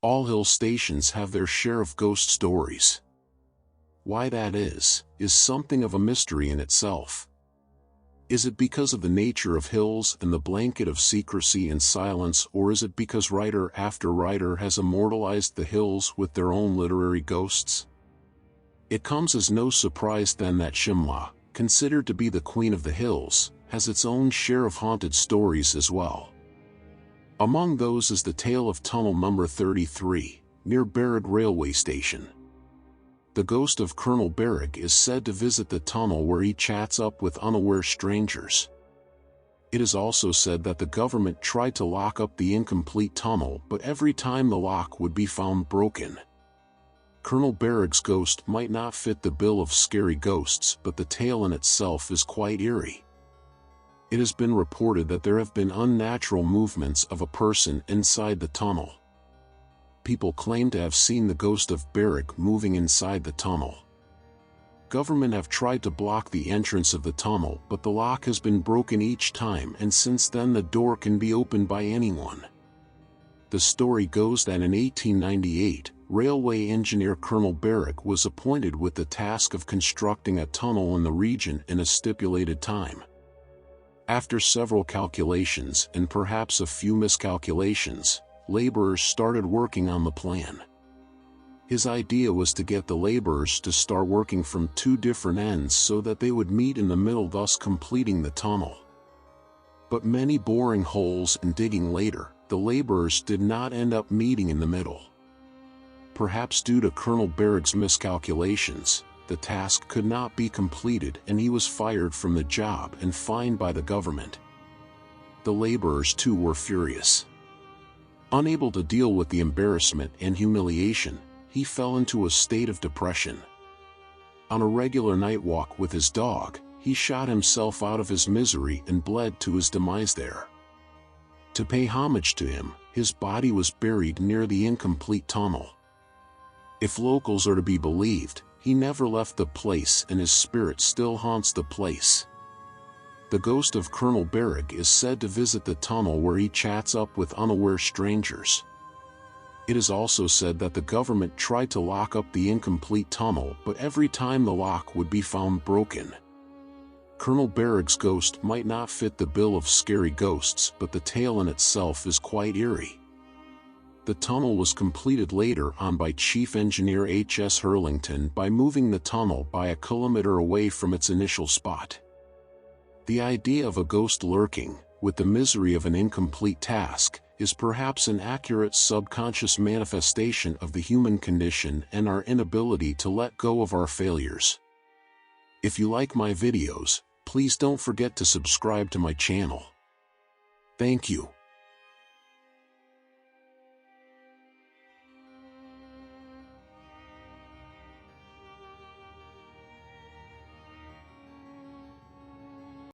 All hill stations have their share of ghost stories. Why that is something of a mystery in itself. Is it because of the nature of hills and the blanket of secrecy and silence, or is it because writer after writer has immortalized the hills with their own literary ghosts? It comes as no surprise then that Shimla, considered to be the queen of the hills, has its own share of haunted stories as well. Among those is the tale of Tunnel Number 33, near Barog Railway Station. The ghost of Colonel Barog is said to visit the tunnel where he chats up with unaware strangers. It is also said that the government tried to lock up the incomplete tunnel, but every time the lock would be found broken. Colonel Barog's ghost might not fit the bill of scary ghosts, but the tale in itself is quite eerie. It has been reported that there have been unnatural movements of a person inside the tunnel. People claim to have seen the ghost of Barog moving inside the tunnel. Government have tried to block the entrance of the tunnel, but the lock has been broken each time, and since then the door can be opened by anyone. The story goes that in 1898, railway engineer Colonel Barog was appointed with the task of constructing a tunnel in the region in a stipulated time. After several calculations and perhaps a few miscalculations, laborers started working on the plan. His idea was to get the laborers to start working from two different ends so that they would meet in the middle, thus completing the tunnel. But many boring holes and digging later, the laborers did not end up meeting in the middle. Perhaps due to Colonel Barog's miscalculations, the task could not be completed and he was fired from the job and fined by the government. The laborers too were furious. Unable to deal with the embarrassment and humiliation, he fell into a state of depression. On a regular night walk with his dog, he shot himself out of his misery and bled to his demise there. To pay homage to him, his body was buried near the incomplete tunnel. If locals are to be believed, he never left the place and his spirit still haunts the place. The ghost of Colonel Barog is said to visit the tunnel where he chats up with unaware strangers. It is also said that the government tried to lock up the incomplete tunnel, but every time the lock would be found broken. Colonel Barog's ghost might not fit the bill of scary ghosts, but the tale in itself is quite eerie. The tunnel was completed later on by Chief Engineer H.S. Hurlington by moving the tunnel by a kilometer away from its initial spot. The idea of a ghost lurking, with the misery of an incomplete task, is perhaps an accurate subconscious manifestation of the human condition and our inability to let go of our failures. If you like my videos, please don't forget to subscribe to my channel. Thank you.